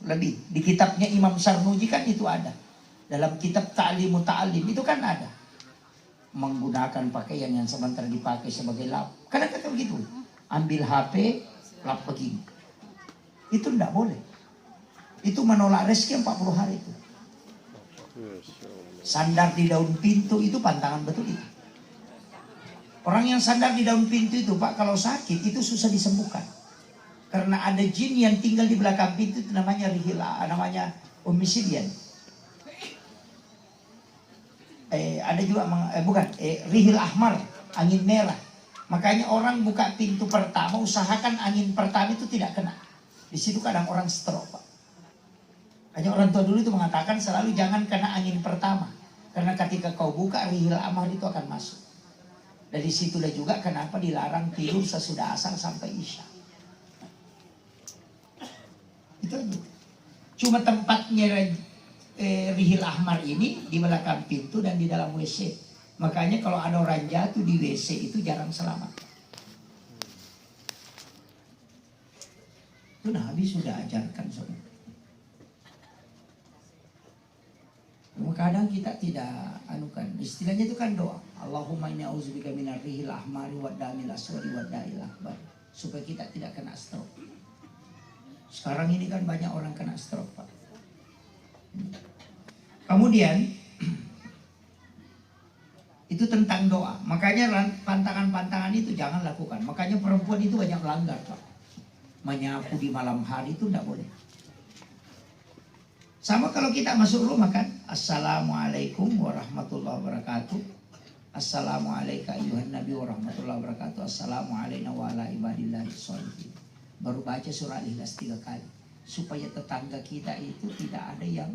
lebih. Di kitabnya Imam Sarnuji kan itu ada. Dalam kitab Ta'limu Ta'lim itu kan ada. Menggunakan pakaian yang sementara dipakai sebagai lap. Kadang kata begitu. Ambil HP, lap pergi. Itu tidak boleh. Itu menolak rezeki 40 hari itu. Sandar di daun pintu itu pantangan betul itu. Orang yang sandar di daun pintu itu Pak, kalau sakit itu susah disembuhkan. Karena ada jin yang tinggal di belakang pintu itu namanya rihila, namanya Umisidian. Ada juga rihil ahmar, angin merah. Makanya orang buka pintu pertama, usahakan angin pertama itu tidak kena. Di situ kadang orang stroke Pak. Hanya orang tua dulu itu mengatakan selalu jangan kena angin pertama. Karena ketika kau buka rihil ahmar itu akan masuk. Dari situlah juga kenapa dilarang tidur sesudah asar sampai isya. Itu aja. Cuma tempatnya rihil ahmar ini di belakang pintu dan di dalam WC. Makanya kalau ada orang jatuh di WC itu jarang selamat. Itu Nabi sudah ajarkan saudara. Kadang kita tidak anukan. Istilahnya itu kan doa. Allahumma inni a'udzubika minar rihil ahmari wad damil aswadi wad da'il akbar. Supaya kita tidak kena stroke. Sekarang ini kan banyak orang kena stroke Pak. Kemudian itu tentang doa. Makanya pantangan-pantangan itu jangan lakukan. Makanya perempuan itu banyak melanggar Pak. Menyapu di malam hari itu tidak boleh. Sama kalau kita masuk rumah kan, Assalamualaikum warahmatullahi wabarakatuh. Assalamualaikum ayuhan nabi warahmatullahi wabarakatuh. Assalamualaikum wa ala ibadillahi sholihin. Baru baca surah Al-Ikhlas 3 kali. Supaya tetangga kita itu tidak ada yang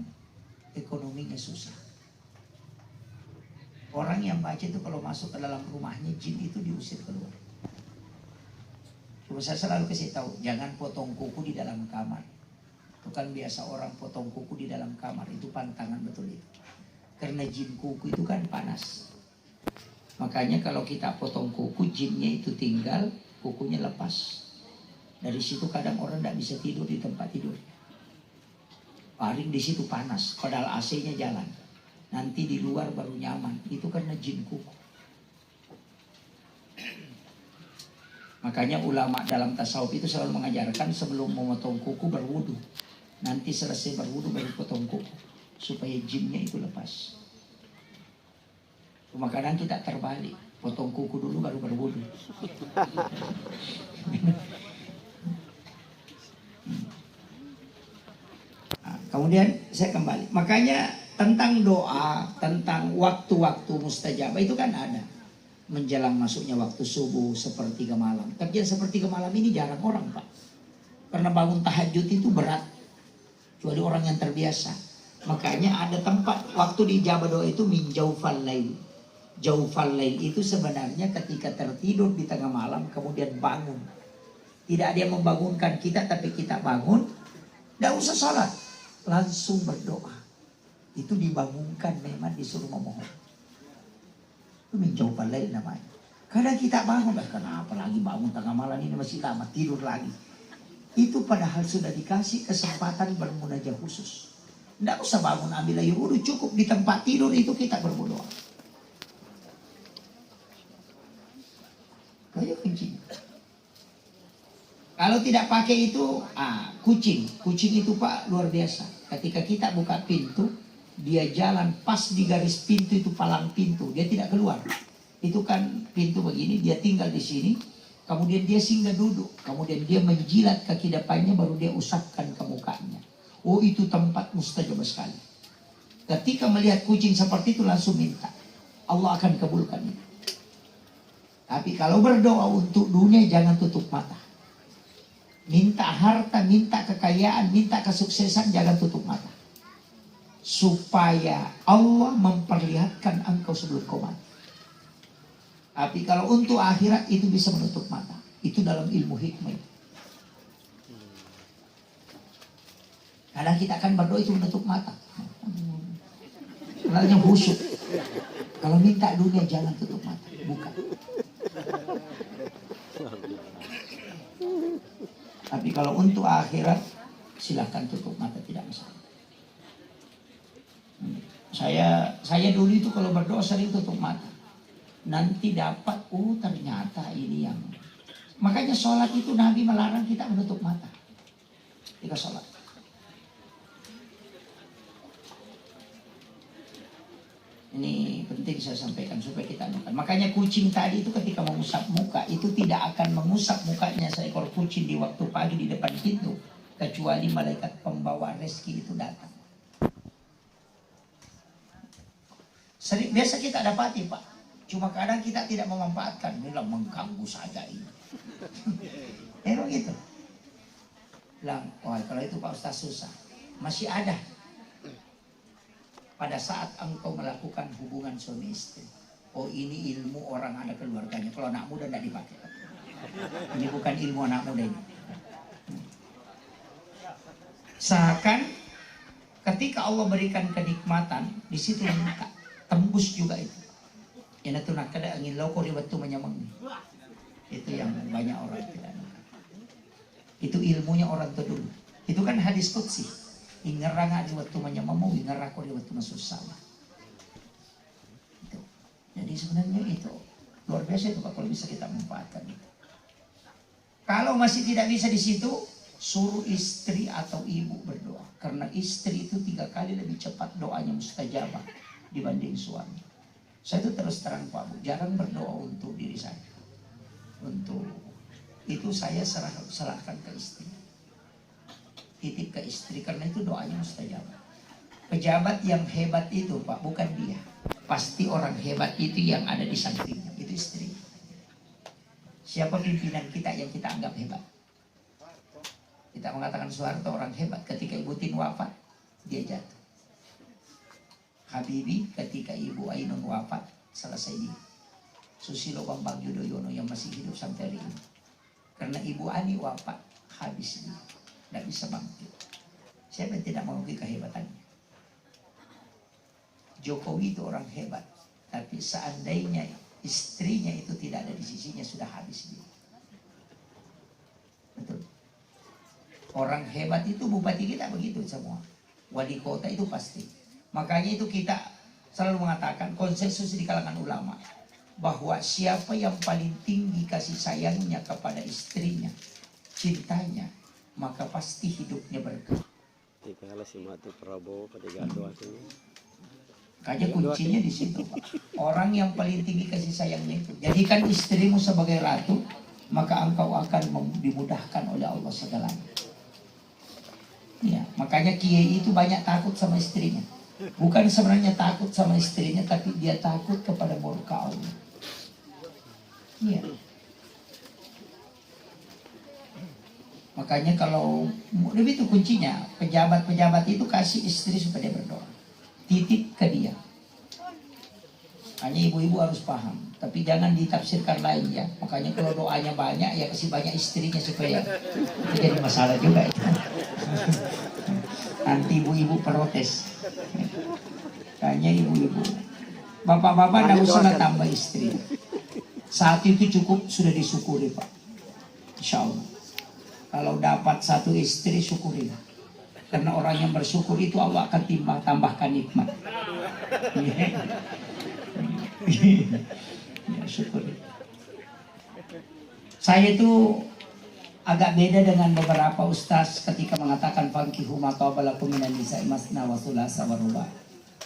ekonominya susah. Orang yang baca itu kalau masuk ke dalam rumahnya, jin itu diusir keluar. Cuma saya selalu kasih tahu, jangan potong kuku di dalam kamar. Itu kan biasa orang potong kuku di dalam kamar, itu pantangan betul itu. Karena jin kuku itu kan panas. Makanya kalau kita potong kuku, jinnya itu tinggal, kukunya lepas. Dari situ kadang orang tidak bisa tidur di tempat tidur. Paling di situ panas, padahal AC-nya jalan. Nanti di luar baru nyaman. Itu karena jin kuku. Makanya ulama dalam tasawuf itu selalu mengajarkan sebelum memotong kuku berwudu. Nanti selesai berwudu baru potong kuku. Supaya jinnya itu lepas. Cuma kadang kita terbalik. Potong kuku dulu baru berwudu. Nah, kemudian saya kembali. Makanya tentang doa, tentang waktu-waktu mustajabah itu kan ada. Menjelang masuknya waktu subuh, sepertiga malam. Tapi yang sepertiga malam ini jarang orang Pak. Karena bangun tahajud itu berat. Kecuali orang yang terbiasa. Makanya ada tempat waktu dijabah doa itu min jaufal lail. Jaufal lail itu sebenarnya ketika tertidur di tengah malam kemudian bangun. Tidak ada yang membangunkan kita, tapi kita bangun. Tidak usah salat, langsung berdoa. Itu dibangunkan, memang disuruh memohon. Itu min jaufal lail namanya. Kadang kita bangun, kenapa lagi bangun tengah malam ini masih lama, tidur lagi. Itu padahal sudah dikasih kesempatan bermunajat khusus. Tidak usah bangun ambil air wudhu, cukup di tempat tidur itu kita berdoa. Kayak kucing. Kalau tidak pakai itu, kucing. Kucing itu Pak luar biasa. Ketika kita buka pintu, dia jalan pas di garis pintu itu palang pintu, dia tidak keluar. Itu kan pintu begini, dia tinggal di sini. Kemudian dia singgah duduk. Kemudian dia menjilat kaki depannya, baru dia usapkan ke mukanya. Oh, itu tempat mustajabah sekali. Ketika melihat kucing seperti itu langsung minta. Allah akan kabulkan itu. Tapi kalau berdoa untuk dunia jangan tutup mata. Minta harta, minta kekayaan, minta kesuksesan, jangan tutup mata. Supaya Allah memperlihatkan engkau sebelum kau mati. Tapi kalau untuk akhirat itu bisa menutup mata. Itu dalam ilmu hikmah. Kadang kita akan berdoa itu menutup mata. Sebenarnya khusyuk. Kalau minta dunia jangan tutup mata. Bukan. Tapi kalau untuk akhirat silahkan tutup mata, tidak masalah. Saya dulu itu kalau berdoa sering tutup mata. Nanti dapat, ternyata ini yang... Makanya sholat itu Nabi melarang kita menutup mata ketika sholat. Ini penting saya sampaikan supaya kita anukan. Makanya kucing tadi itu ketika mengusap muka, itu tidak akan mengusap mukanya seekor kucing di waktu pagi di depan pintu, kecuali malaikat pembawa rezeki itu datang. Biasa kita dapati, Pak. Cuma kadang kita tidak memanfaatkan, bilang mengganggu saja ini. Gitu. Bilang, wah kalau itu Pak Ustaz susah. Masih ada. Pada saat engkau melakukan hubungan suami istri. Oh ini ilmu orang ada keluarganya. Kalau anak muda tidak dipakai. Ini bukan ilmu anak muda ini. Seakan ketika Allah berikan kenikmatan, di situ tembus juga itu. Yang itu nak kada angin loko di batu menyamang. Itu yang banyak orang tidak. Itu ilmunya orang itu dulu. Itu kan hadis qudsi. Ingerang di waktu menyamamu, ingerako di waktu masusah. Itu. Jadi sebenarnya itu luar biasa itu Pak kalau bisa kita manfaatkan itu. Kalau masih tidak bisa di situ, suruh istri atau ibu berdoa. Karena istri itu 3 kali lebih cepat doanya mustajabah dibanding suami. Saya itu terus terang Pak Bu, jarang berdoa untuk diri saya. Untuk itu saya serahkan ke istri. Titip ke istri, karena itu doanya mustajabah. Pejabat yang hebat itu Pak, bukan dia. Pasti orang hebat itu yang ada di sampingnya, itu istri. Siapa pimpinan kita yang kita anggap hebat? Kita mengatakan Soeharto orang hebat, ketika Ibu Tin wafat, dia jatuh. Habibie ketika Ibu Ainun wafat, selesai dia. Susilo Bambang Yudhoyono yang masih hidup sampai hari ini. Karena Ibu Ani wafat, habis dia. Tidak bisa bangkit. Siapa yang tidak mengakui kehebatannya? Jokowi itu orang hebat. Tapi seandainya istrinya itu tidak ada di sisinya, sudah habis dia. Betul. Orang hebat itu bupati kita begitu semua. Wali kota itu pasti. Makanya itu kita selalu mengatakan konsensus di kalangan ulama. Bahwa siapa yang paling tinggi kasih sayangnya kepada istrinya, cintanya, maka pasti hidupnya berkah. Kayaknya kuncinya di situ, Pak. Orang yang paling tinggi kasih sayangnya itu. Jadikan istrimu sebagai ratu, maka engkau akan dimudahkan oleh Allah segalanya. Ya, makanya kiai itu banyak takut sama istrinya. Bukan sebenarnya takut sama istrinya, tapi dia takut kepada murka Allah. Iya. Makanya kalau lebih itu kuncinya, pejabat-pejabat itu kasih istri supaya dia berdoa. Titip ke dia. Hanya ibu-ibu harus paham, tapi jangan ditafsirkan lain ya. Makanya kalau doanya banyak, ya kasih banyak istrinya supaya itu jadi masalah juga itu. Nanti ibu-ibu protes. Hanya ibu-ibu. Bapak-bapak tidak usah tambah istri. Saat itu cukup sudah disyukuri Pak. Insya Allah. Kalau dapat 1 istri syukurilah. Karena orang yang bersyukur itu Allah akan tambahkan nikmat. Ya, syukuri. Saya itu agak beda dengan beberapa ustaz ketika mengatakan fankihu ma taba lakum minan nisa'i masna wa thulatsa wa ruba'.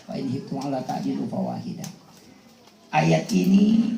Fa in khiftum alla ta'dilu fawahidah. Ayat ini